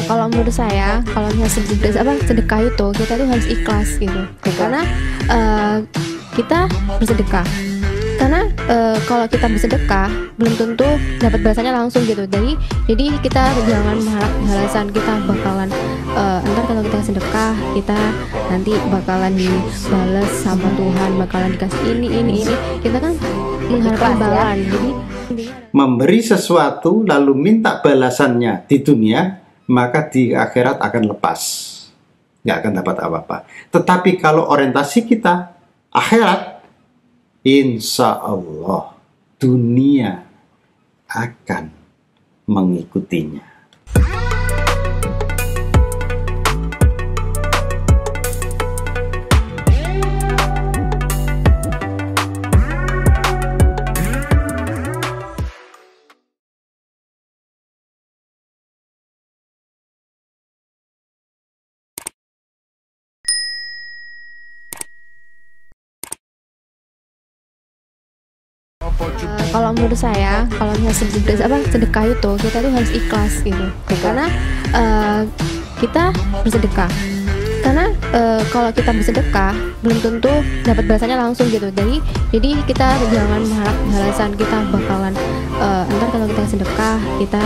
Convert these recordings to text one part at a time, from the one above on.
Kalau menurut saya, kalau misalnya sedekah itu kita tuh harus ikhlas gitu. Karena kita bersedekah. Karena kalau kita bersedekah belum tentu dapat balasannya langsung gitu. Jadi kita jangan mengharap balasan kita bakalan ntar kalau kita sedekah kita nanti bakalan dibales sama Tuhan, bakalan dikasih ini. Kita kan mengharapkan balasan. Jadi memberi sesuatu lalu minta balasannya di dunia, maka di akhirat akan lepas, nggak akan dapat apa-apa. Tetapi kalau orientasi kita akhirat, insya Allah dunia akan mengikutinya. Kalau menurut saya, kalau misalnya sedekah itu kita tuh harus ikhlas gitu. Karena kita bersedekah. Karena kalau kita bersedekah belum tentu dapat balasannya langsung gitu. Jadi kita jangan mengharap balasan kita bakalan ntar kalau kita sedekah kita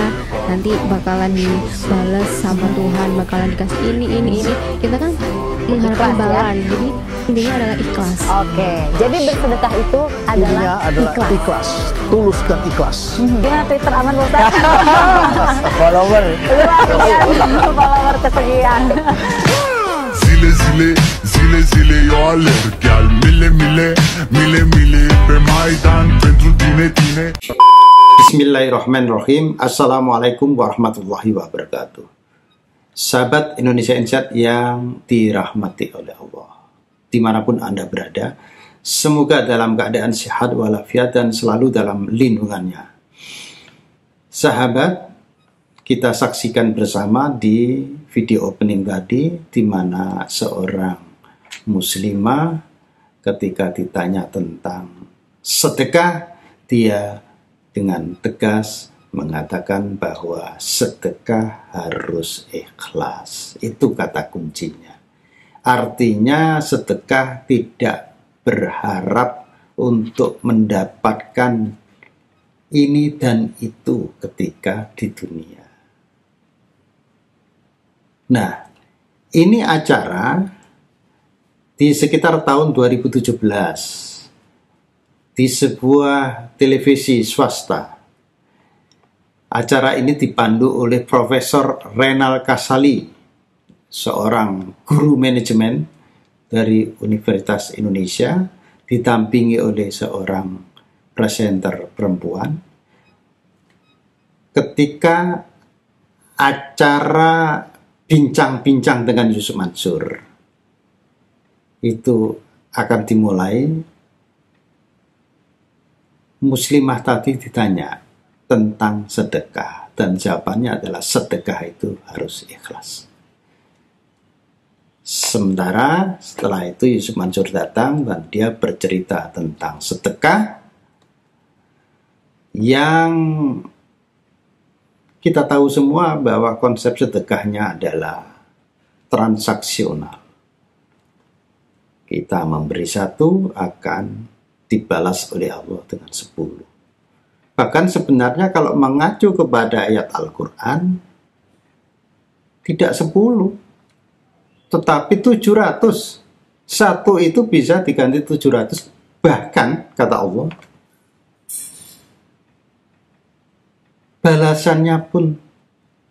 nanti bakalan dibales sama Tuhan, bakalan dikasih ini. Kita kan mengharapkan balasan. Jadi intinya adalah ikhlas. Oke, jadi bersedekah itu intinya adalah ikhlas. Tulus dan ikhlas. Gimana Twitter aman Ustaz? Follower. Follower kesekian. Zile eu alerg al mile pe Maidan pentru tine. Bismillahirrahmanirrahim. Assalamualaikum warahmatullahi wabarakatuh. Sahabat Indonesia Insight yang dirahmati oleh Allah, dimanapun Anda berada, semoga dalam keadaan sehat walafiat dan selalu dalam lindungannya. Sahabat, kita saksikan bersama di video opening tadi, di mana seorang muslimah ketika ditanya tentang sedekah, dia dengan tegas mengatakan bahwa sedekah harus ikhlas. Itu kata kuncinya. Artinya sedekah tidak berharap untuk mendapatkan ini dan itu ketika di dunia. Nah, ini acara di sekitar tahun 2017 di sebuah televisi swasta. Acara ini dipandu oleh Profesor Renal Kasali, seorang guru manajemen dari Universitas Indonesia, didampingi oleh seorang presenter perempuan. Ketika acara bincang-bincang dengan Yusuf Mansur itu akan dimulai, muslimah tadi ditanya tentang sedekah, dan jawabannya adalah sedekah itu harus ikhlas. Sementara setelah itu Yusuf Mansur datang dan dia bercerita tentang sedekah yang kita tahu semua bahwa konsep sedekahnya adalah transaksional. Kita memberi 1 akan dibalas oleh Allah dengan 10. Bahkan sebenarnya kalau mengacu kepada ayat Al-Quran, tidak 10, tetapi 700. 1 itu bisa diganti 700. Bahkan, kata Allah, balasannya pun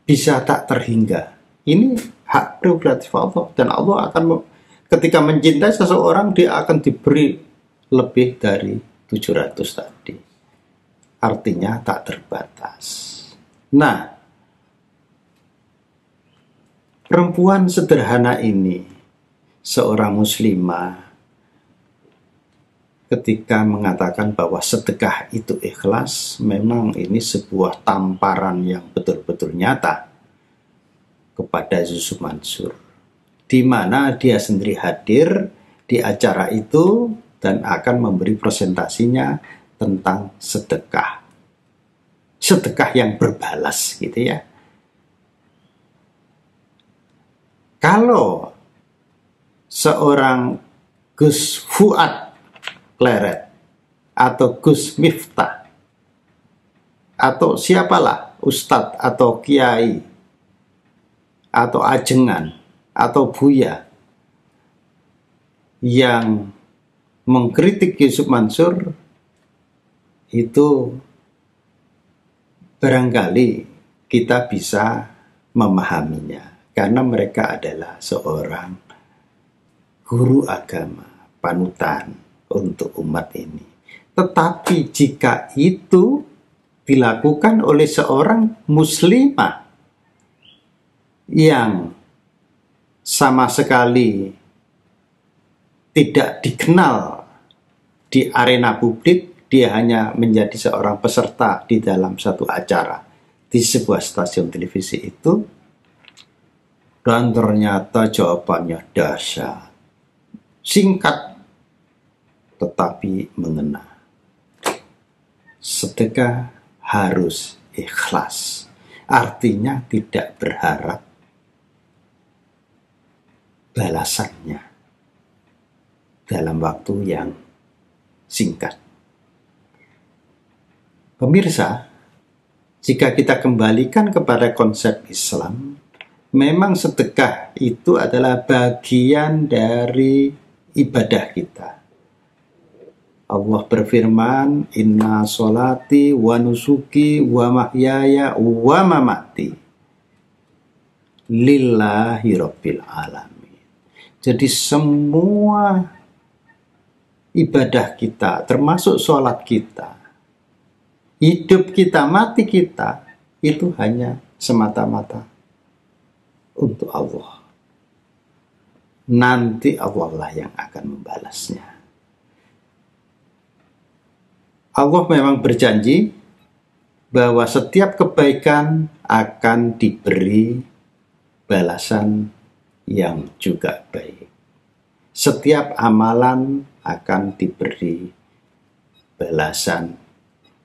bisa tak terhingga. Ini hak prerogatif Allah. Dan Allah akan, ketika mencintai seseorang, dia akan diberi lebih dari 700 tadi. Artinya tak terbatas. Nah, perempuan sederhana ini, seorang muslimah, ketika mengatakan bahwa sedekah itu ikhlas, memang ini sebuah tamparan yang betul-betul nyata kepada Yusuf Mansur, di mana dia sendiri hadir di acara itu dan akan memberi presentasinya tentang sedekah yang berbalas gitu ya. Kalau seorang Gus Fuad Kleret atau Gus Miftah atau siapalah ustadz atau kiai atau ajengan atau buya yang mengkritik Yusuf Mansur, itu barangkali kita bisa memahaminya karena mereka adalah seorang guru agama, panutan untuk umat ini. Tetapi jika itu dilakukan oleh seorang muslimah yang sama sekali tidak dikenal di arena publik, dia hanya menjadi seorang peserta di dalam satu acara di sebuah stasiun televisi itu, dan ternyata jawabannya dahsyat, singkat tetapi mengena. Sedekah harus ikhlas, artinya tidak berharap balasannya dalam waktu yang singkat. Pemirsa, jika kita kembalikan kepada konsep Islam, memang sedekah itu adalah bagian dari ibadah kita. Allah berfirman, inna sholati wa nusuki wa mahyaya wa mamati lillahi rabbil alamin. Jadi semua ibadah kita, termasuk sholat kita, hidup kita, mati kita, itu hanya semata-mata untuk Allah. Nanti Allah lah yang akan membalasnya. Allah memang berjanji bahwa setiap kebaikan akan diberi balasan yang juga baik. Setiap amalan akan diberi balasan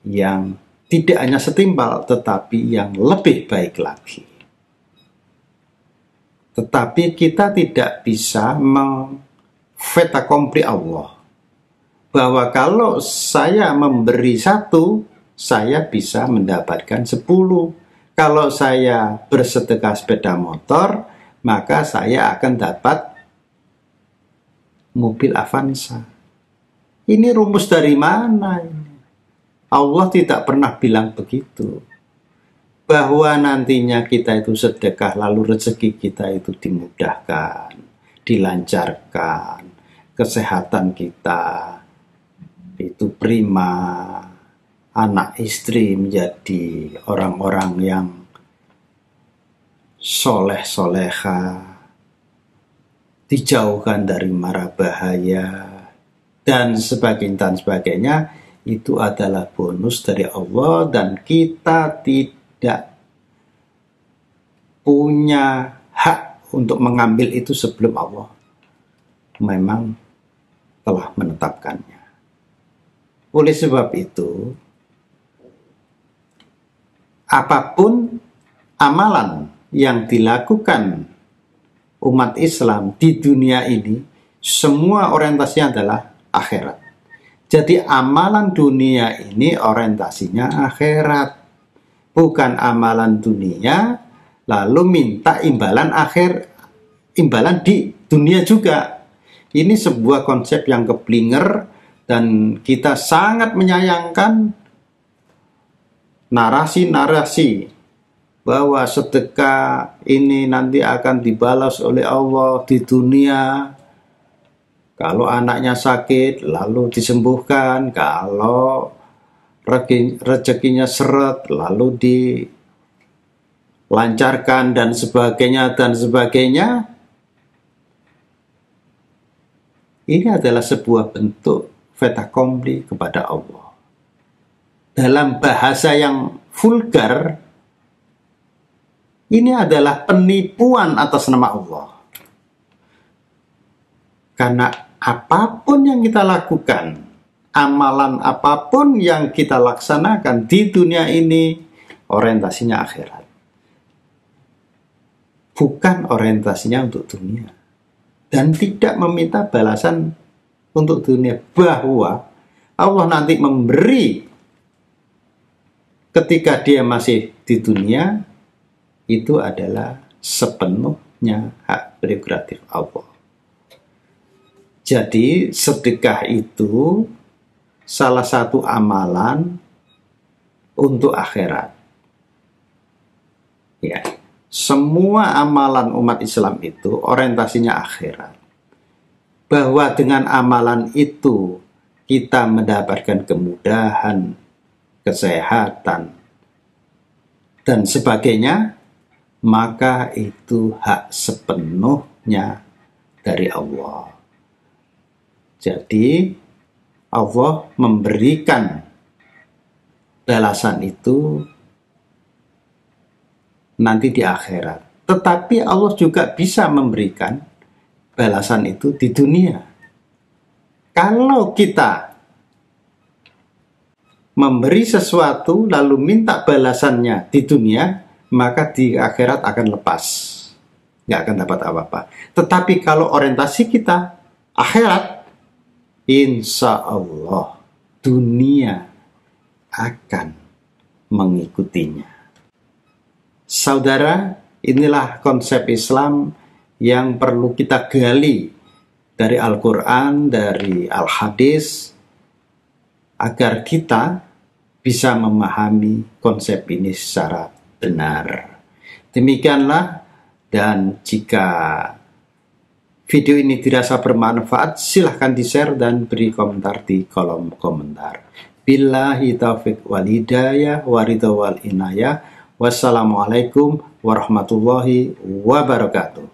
yang tidak hanya setimpal, tetapi yang lebih baik lagi. Tetapi kita tidak bisa fait accompli Allah, bahwa kalau saya memberi 1, saya bisa mendapatkan 10. Kalau saya bersedekah sepeda motor, maka saya akan dapat mobil Avanza. Ini rumus dari mana ini? Allah tidak pernah bilang begitu, bahwa nantinya kita itu sedekah lalu rezeki kita itu dimudahkan, dilancarkan, kesehatan kita itu prima, anak istri menjadi orang-orang yang soleh-soleha, dijauhkan dari mara bahaya, dan sebagainya. Itu adalah bonus dari Allah, dan kita tidak punya hak untuk mengambil itu sebelum Allah memang telah menetapkannya. Oleh sebab itu, apapun amalan yang dilakukan umat Islam di dunia ini, semua orientasinya adalah akhirat. Jadi amalan dunia ini orientasinya akhirat, bukan amalan dunia lalu minta imbalan di dunia juga. Ini sebuah konsep yang keblinger, dan kita sangat menyayangkan narasi-narasi bahwa sedekah ini nanti akan dibalas oleh Allah di dunia. Kalau anaknya sakit, lalu disembuhkan. Kalau rezekinya seret, lalu dilancarkan, dan sebagainya, dan sebagainya. Ini adalah sebuah bentuk fait accompli kepada Allah. Dalam bahasa yang vulgar, ini adalah penipuan atas nama Allah. Karena apapun yang kita lakukan, amalan apapun yang kita laksanakan di dunia ini, orientasinya akhirat. bukan orientasinya untuk dunia, dan tidak meminta balasan untuk dunia, bahwa Allah nanti memberi ketika dia masih di dunia itu adalah sepenuhnya hak prerogatif Allah. Jadi sedekah itu salah satu amalan untuk akhirat. Ya, semua amalan umat Islam itu orientasinya akhirat. Bahwa dengan amalan itu kita mendapatkan kemudahan, kesehatan, dan sebagainya, maka itu hak sepenuhnya dari Allah. Jadi Allah memberikan balasan itu nanti di akhirat. Tetapi Allah juga bisa memberikan balasan itu di dunia. Kalau kita memberi sesuatu lalu minta balasannya di dunia, maka di akhirat akan lepas, nggak akan dapat apa-apa. Tetapi kalau orientasi kita akhirat, insya Allah dunia akan mengikutinya. Saudara, inilah konsep Islam yang perlu kita gali dari Al-Quran, dari Al-Hadis, agar kita bisa memahami konsep ini secara benar. Demikianlah, dan jika video ini dirasa bermanfaat, silahkan di-share dan beri komentar di kolom komentar. Billahi taufiq wal hidayah waridha wal inayah. Wassalamualaikum warahmatullahi wabarakatuh.